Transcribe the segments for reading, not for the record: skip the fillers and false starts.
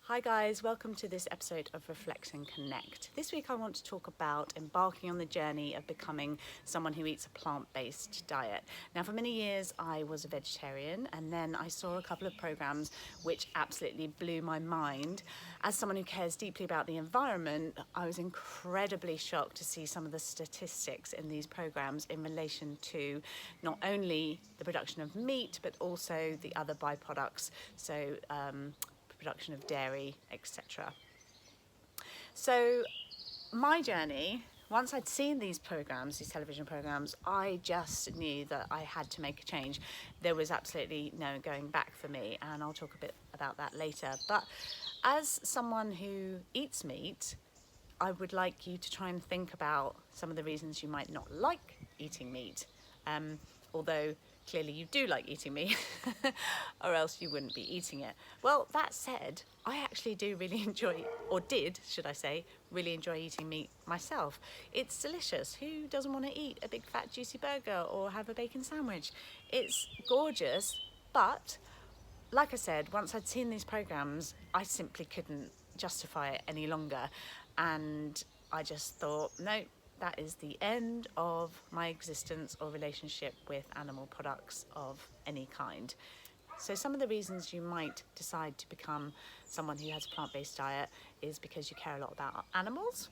Hi guys, welcome to this episode of Reflect and Connect. This week I want to talk about embarking on the journey of becoming someone who eats a plant-based diet. Now for many years I was a vegetarian, and then I saw a couple of programs which absolutely blew my mind. As someone who cares deeply about the environment, I was incredibly shocked to see some of the statistics in these programs in relation to not only the production of meat but also the other byproducts, production of dairy, etc. So my journey, once I'd seen these programs, these television programs, I just knew that I had to make a change. There was absolutely no going back for me, and I'll talk a bit about that later. But as someone who eats meat, I would like you to try and think about some of the reasons you might not like eating meat. Although clearly you do like eating meat, or else you wouldn't be eating it. Well, that said, I actually do really enjoy, or did, should I say, really enjoy eating meat myself. It's delicious. Who doesn't want to eat a big fat juicy burger or have a bacon sandwich? It's gorgeous, but like I said, once I'd seen these programs, I simply couldn't justify it any longer. And I just thought, no, that is the end of my existence or relationship with animal products of any kind. So some of the reasons you might decide to become someone who has a plant-based diet is because you care a lot about animals,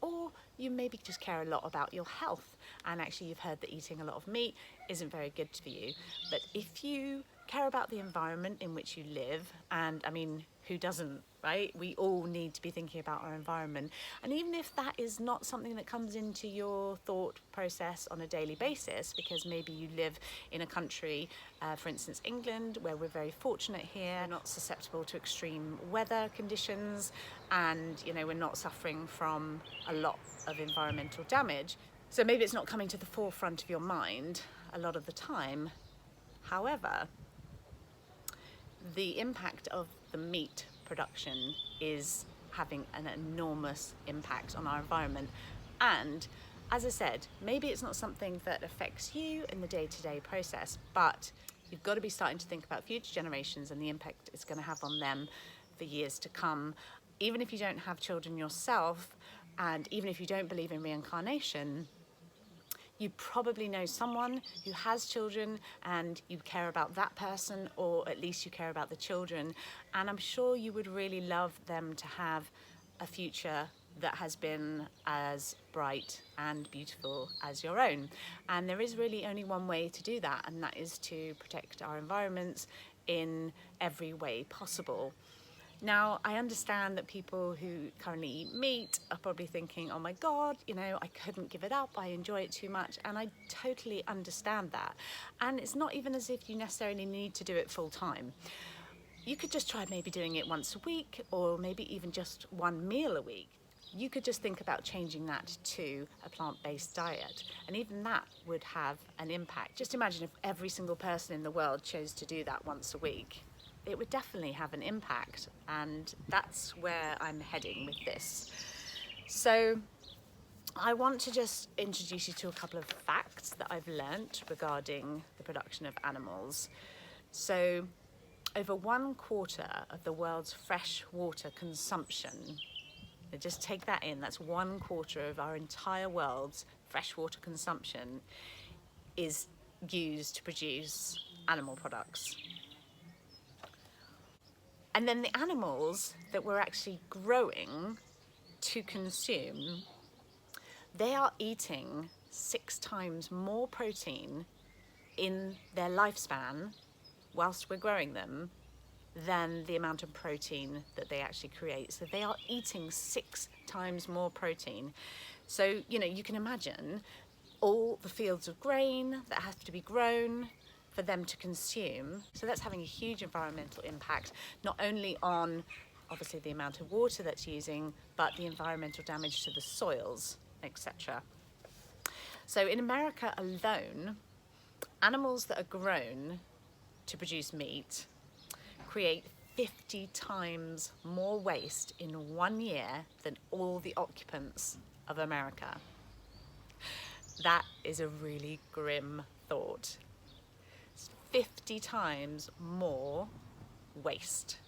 or you maybe just care a lot about your health, and actually you've heard that eating a lot of meat isn't very good for you. But if you care about the environment in which you live, and I mean, who doesn't, right? We all need to be thinking about our environment. And even if that is not something that comes into your thought process on a daily basis, because maybe you live in a country, for instance England, where we're very fortunate here, we're not susceptible to extreme weather conditions, and we're not suffering from a lot of environmental damage. So maybe it's not coming to the forefront of your mind a lot of the time. However, the impact of the meat production is having an enormous impact on our environment. And as I said, maybe it's not something that affects you in the day-to-day process, but you've got to be starting to think about future generations and the impact it's going to have on them for years to come. Even if you don't have children yourself, and even if you don't believe in reincarnation, you probably know someone who has children and you care about that person, or at least you care about the children. And I'm sure you would really love them to have a future that has been as bright and beautiful as your own. And there is really only one way to do that, and that is to protect our environments in every way possible. Now, I understand that people who currently eat meat are probably thinking, oh my God, I couldn't give it up. I enjoy it too much. And I totally understand that. And it's not even as if you necessarily need to do it full time. You could just try maybe doing it once a week, or maybe even just one meal a week. You could just think about changing that to a plant-based diet, and even that would have an impact. Just imagine if every single person in the world chose to do that once a week. It would definitely have an impact, and that's where I'm heading with this. So I want to just introduce you to a couple of facts that I've learnt regarding the production of animals. So over 1/4 of the world's fresh water consumption, just take that in, that's 1/4 of our entire world's freshwater consumption is used to produce animal products. And then the animals that we're actually growing to consume, they are eating 6 times more protein in their lifespan whilst we're growing them than the amount of protein that they actually create. So they are eating 6 times more protein. So, you can imagine all the fields of grain that have to be grown for them to consume. So that's having a huge environmental impact, not only on obviously the amount of water that's using, but the environmental damage to the soils, etc. So in America alone, animals that are grown to produce meat create 50 times more waste in 1 year than all the occupants of America. That is a really grim thought. 50 times more waste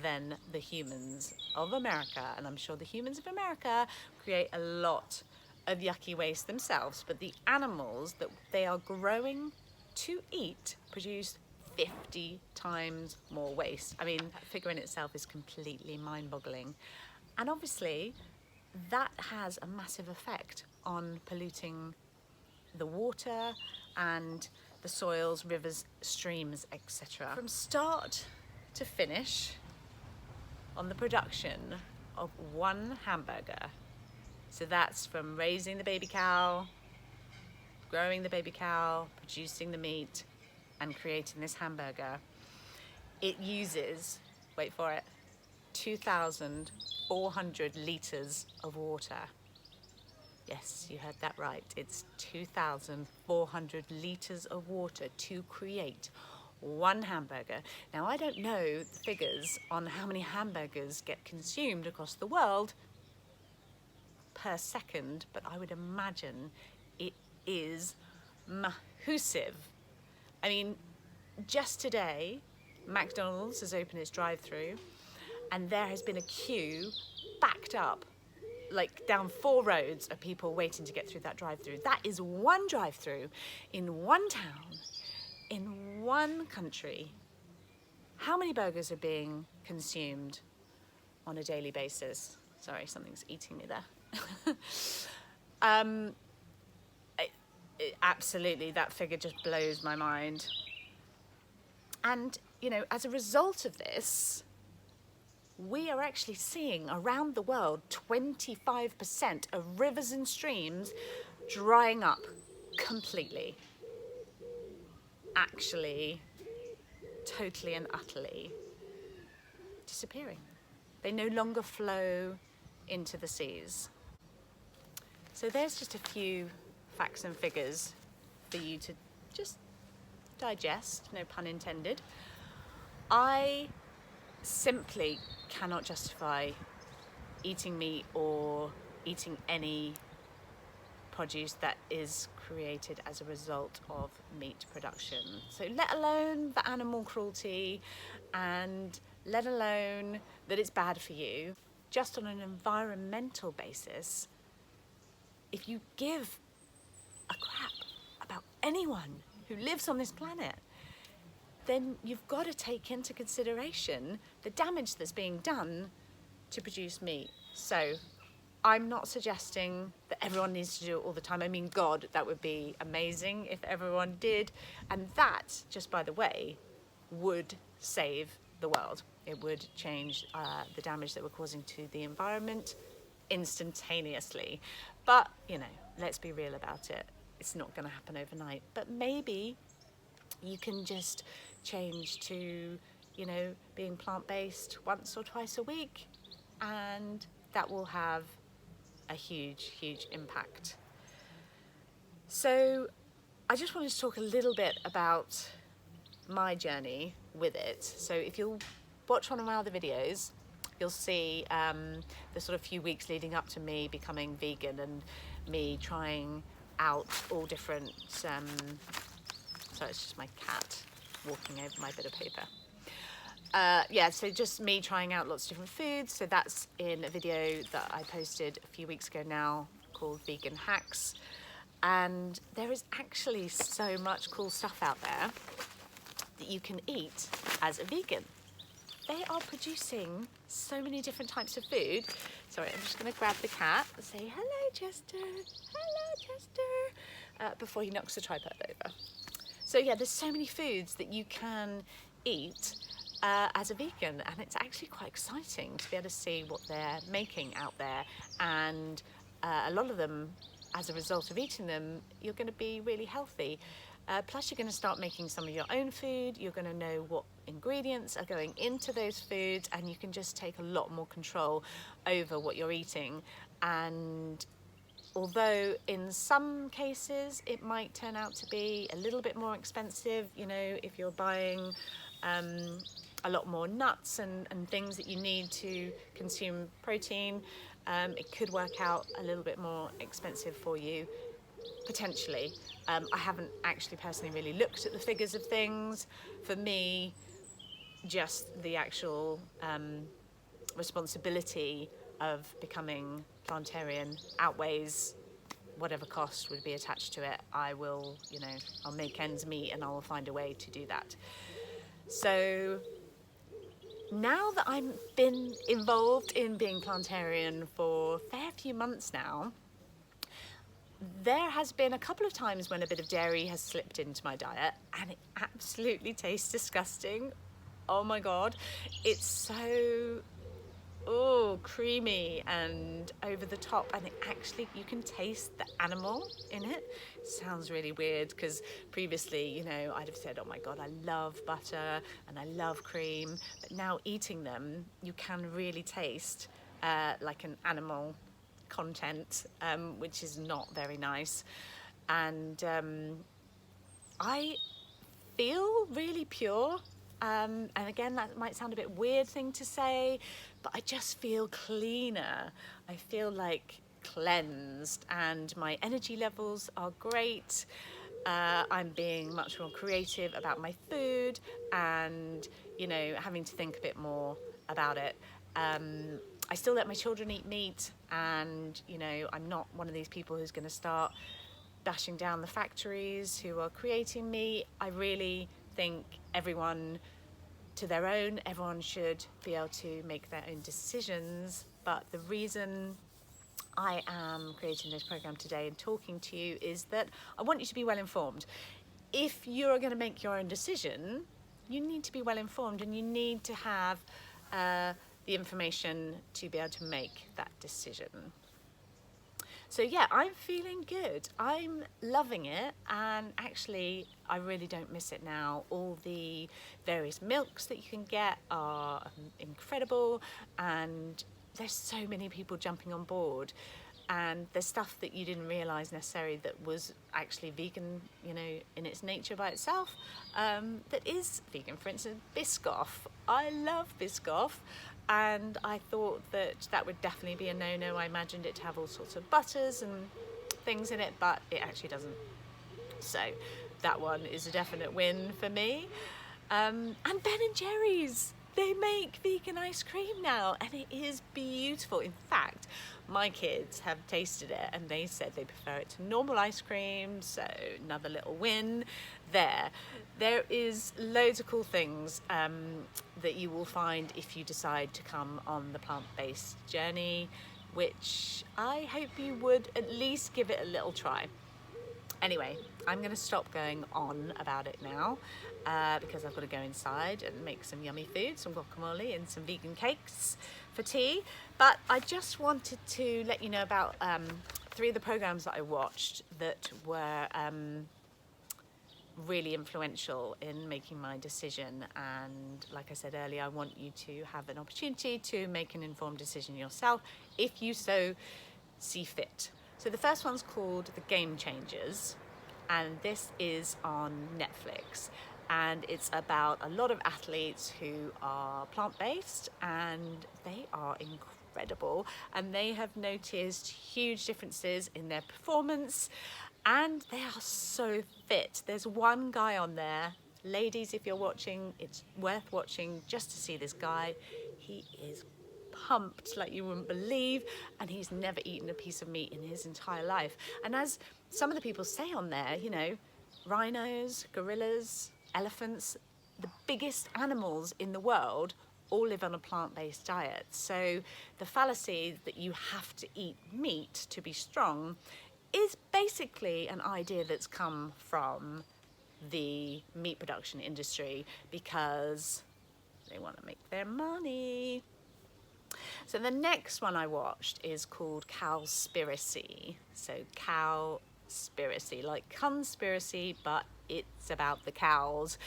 than the humans of America. And I'm sure the humans of America create a lot of yucky waste themselves, but the animals that they are growing to eat produce 50 times more waste. I mean, that figure in itself is completely mind-boggling. And obviously, that has a massive effect on polluting the water and the soils, rivers, streams, etc. From start to finish on the production of one hamburger. So that's from raising the baby cow, growing the baby cow, producing the meat, and creating this hamburger. It uses, wait for it, 2,400 litres of water. Yes, you heard that right. It's 2,400 litres of water to create one hamburger. Now, I don't know the figures on how many hamburgers get consumed across the world per second, but I would imagine it is massive. I mean, just today, McDonald's has opened its drive-through, and there has been a queue backed up, like down 4 roads of people waiting to get through that drive-through. That is one drive-through in one town, in one country. How many burgers are being consumed on a daily basis? Sorry, something's eating me there. Absolutely, that figure just blows my mind. And, you know, as a result of this, we are actually seeing around the world 25% of rivers and streams drying up completely. Actually, totally and utterly disappearing. They no longer flow into the seas. So there's just a few facts and figures for you to just digest, no pun intended. I simply cannot justify eating meat or eating any produce that is created as a result of meat production. So let alone the animal cruelty, and let alone that it's bad for you. Just on an environmental basis, if you give a crap about anyone who lives on this planet, then you've got to take into consideration the damage that's being done to produce meat. So I'm not suggesting that everyone needs to do it all the time. I mean, God, that would be amazing if everyone did. And that, just by the way, would save the world. It would change the damage that we're causing to the environment instantaneously. But, you know, let's be real about it. It's not going to happen overnight. But maybe you can just change to, you know, being plant-based once or twice a week, and that will have a huge, huge impact. So I just wanted to talk a little bit about my journey with it. So if you'll watch one of my other videos, you'll see the sort of few weeks leading up to me becoming vegan and me trying out all different, sorry, it's just my cat walking over my bit of paper. Yeah, so just me trying out lots of different foods. So that's in a video that I posted a few weeks ago now called Vegan Hacks. And there is actually so much cool stuff out there that you can eat as a vegan. They are producing so many different types of food. Sorry, I'm just going to grab the cat and say, hello, Chester. Hello, Chester. Before he knocks the tripod over. So yeah, there's so many foods that you can eat as a vegan, and it's actually quite exciting to be able to see what they're making out there. And a lot of them, as a result of eating them, you're going to be really healthy. Plus you're going to start making some of your own food. You're going to know what ingredients are going into those foods, and you can just take a lot more control over what you're eating. And although in some cases it might turn out to be a little bit more expensive, you know, if you're buying a lot more nuts and things that you need to consume protein, it could work out a little bit more expensive for you, potentially. I haven't actually personally really looked at the figures of things. For me, just the actual responsibility of becoming plantarian outweighs whatever cost would be attached to it. I will, I'll make ends meet and I will find a way to do that. So now that I've been involved in being plantarian for a fair few months now, there has been a couple of times when a bit of dairy has slipped into my diet and it absolutely tastes disgusting. Oh my God, it's so creamy and over the top, and you can taste the animal in it. Sounds really weird because previously, I'd have said, oh my God, I love butter and I love cream, but now eating them, you can really taste like an animal content, which is not very nice. And I feel really pure. And again, that might sound a bit weird thing to say, but I just feel cleaner. I feel like cleansed and my energy levels are great. I'm being much more creative about my food and, having to think a bit more about it. I still let my children eat meat and, I'm not one of these people who's going to start bashing down the factories who are creating meat. I really think everyone should be able to make their own decisions. But the reason I am creating this program today and talking to you is that I want you to be well informed. If you're going to make your own decision, you need to be well informed and you need to have the information to be able to make that decision. So yeah, I'm feeling good. I'm loving it, and actually I really don't miss it now. All the various milks that you can get are incredible, and there's so many people jumping on board, and there's stuff that you didn't realise necessarily that was actually vegan, in its nature by itself, that is vegan. For instance, Biscoff. I love Biscoff. And I thought that would definitely be a no-no. I imagined it to have all sorts of butters and things in it, but it actually doesn't. So that one is a definite win for me. And Ben & Jerry's, they make vegan ice cream now, and it is beautiful. In fact, my kids have tasted it and they said they prefer it to normal ice cream, so another little win there. There is loads of cool things that you will find if you decide to come on the plant-based journey, which I hope you would at least give it a little try. Anyway, I'm going to stop going on about it now because I've got to go inside and make some yummy food, some guacamole and some vegan cakes for tea. But I just wanted to let you know about 3 of the programs that I watched that were really influential in making my decision. And like I said earlier, I want you to have an opportunity to make an informed decision yourself if you so see fit. So the first one's called The Game Changers, and this is on Netflix, and it's about a lot of athletes who are plant-based, and they are incredible, and they have noticed huge differences in their performance, and they are so fit. There's one guy on there, ladies, if you're watching, it's worth watching just to see this guy. He is pumped like you wouldn't believe, and he's never eaten a piece of meat in his entire life. And as some of the people say on there, rhinos, gorillas, elephants, the biggest animals in the world all live on a plant-based diet. So the fallacy that you have to eat meat to be strong is basically an idea that's come from the meat production industry because they want to make their money. So the next one I watched is called Cowspiracy. So Cowspiracy, like conspiracy, but it's about the cows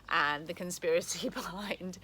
and the conspiracy behind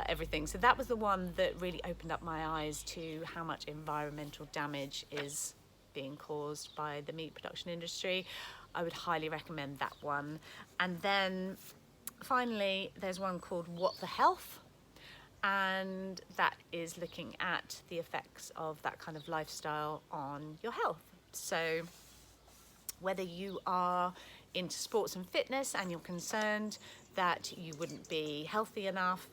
everything. So that was the one that really opened up my eyes to how much environmental damage is being caused by the meat production industry. I would highly recommend that one. And then finally, there's one called What the Health, and that is looking at the effects of that kind of lifestyle on your health. So whether you are into sports and fitness and you're concerned that you wouldn't be healthy enough,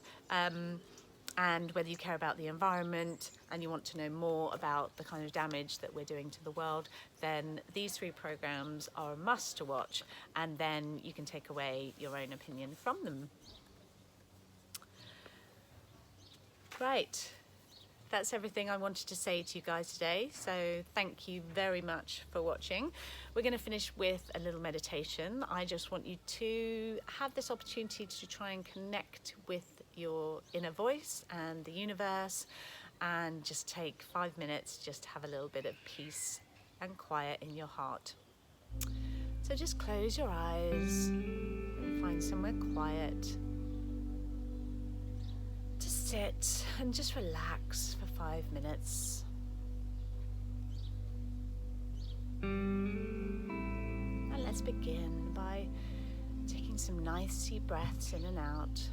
and whether you care about the environment and you want to know more about the kind of damage that we're doing to the world, then these 3 programs are a must to watch, and then you can take away your own opinion from them. Right. That's everything I wanted to say to you guys today, so thank you very much for watching. We're going to finish with a little meditation. I just want you to have this opportunity to try and connect with your inner voice and the universe, and just take 5 minutes just to have a little bit of peace and quiet in your heart. So just close your eyes and find somewhere quiet. Just sit and just relax for 5 minutes. And let's begin by taking some nice deep breaths in and out.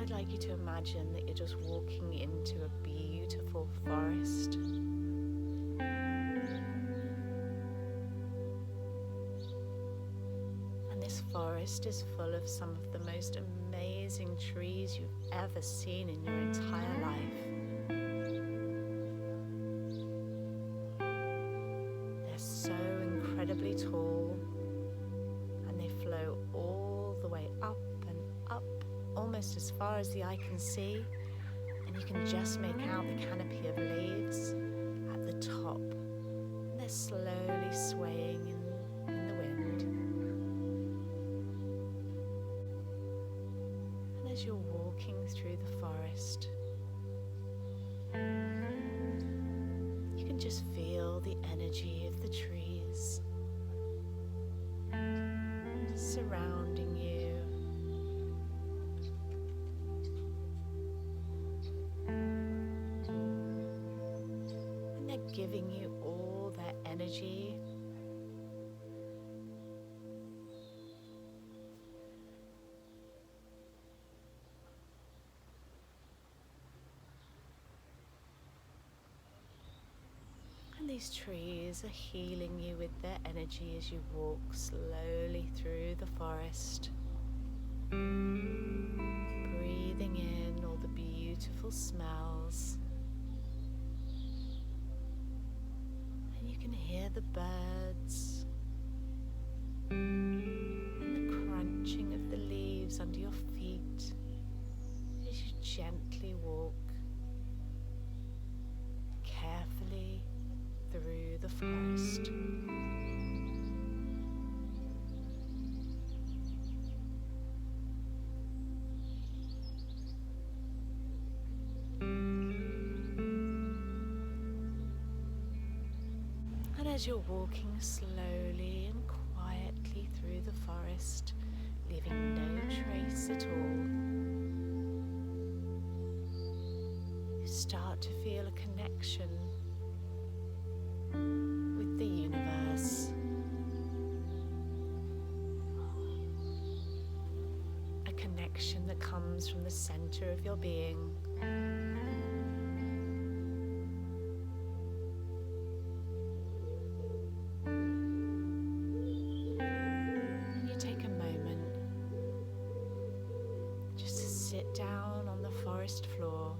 I'd like you to imagine that you're just walking into a beautiful forest. And this forest is full of some of the most amazing trees you've ever seen in your entire life. They're so incredibly tall, and they flow all the way up and up, almost as far as the eye can see, and you can just make out the canopy of leaves at the top. And they're slowly swaying in the wind. And as you're walking through the forest, you can just feel the energy of the trees surrounding you. Giving you all that energy. And these trees are healing you with their energy as you walk slowly through the forest, breathing in all the beautiful smells. You can hear the birds and the crunching of the leaves under your feet as you gently walk carefully through the forest. As you're walking slowly and quietly through the forest, leaving no trace at all, you start to feel a connection with the universe. A connection that comes from the center of your being. Sit down on the forest floor.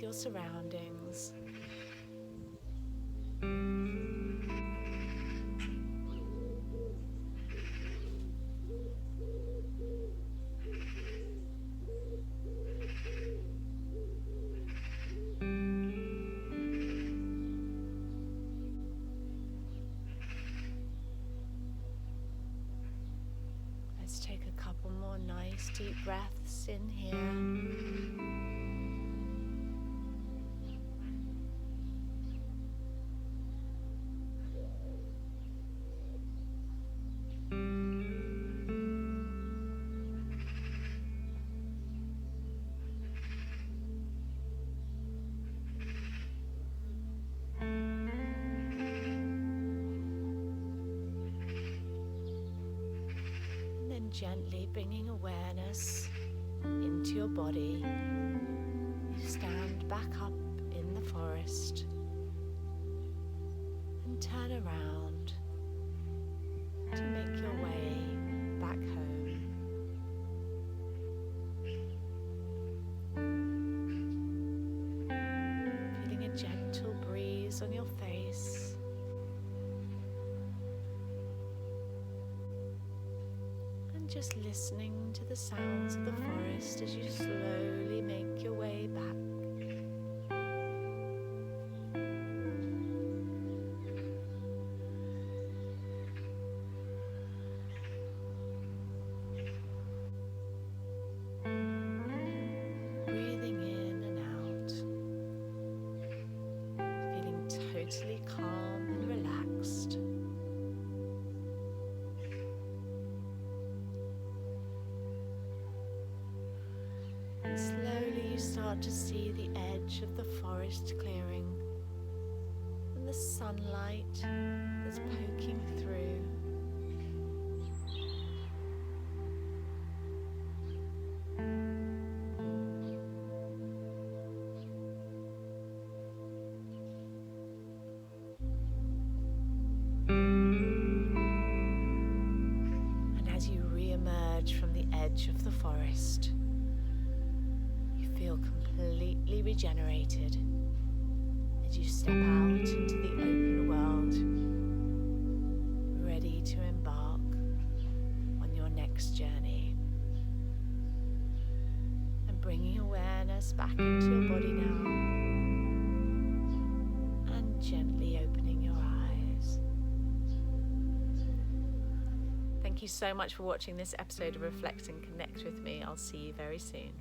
your surroundings. Let's take a couple more nice deep breaths in here. Gently bringing awareness into your body, you stand back up in the forest and turn around to make your way back home. Feeling a gentle breeze on your face. Just listening to the sounds of the forest as you slowly make your way back. Breathing in and out, feeling totally calm and relaxed. Slowly you start to see the edge of the forest clearing and the sunlight that's poking through. And as you re-emerge from the edge of the forest, feel completely regenerated as you step out into the open world, ready to embark on your next journey. And bringing awareness back into your body now, and gently opening your eyes. Thank you so much for watching this episode of Reflect and Connect with me. I'll see you very soon.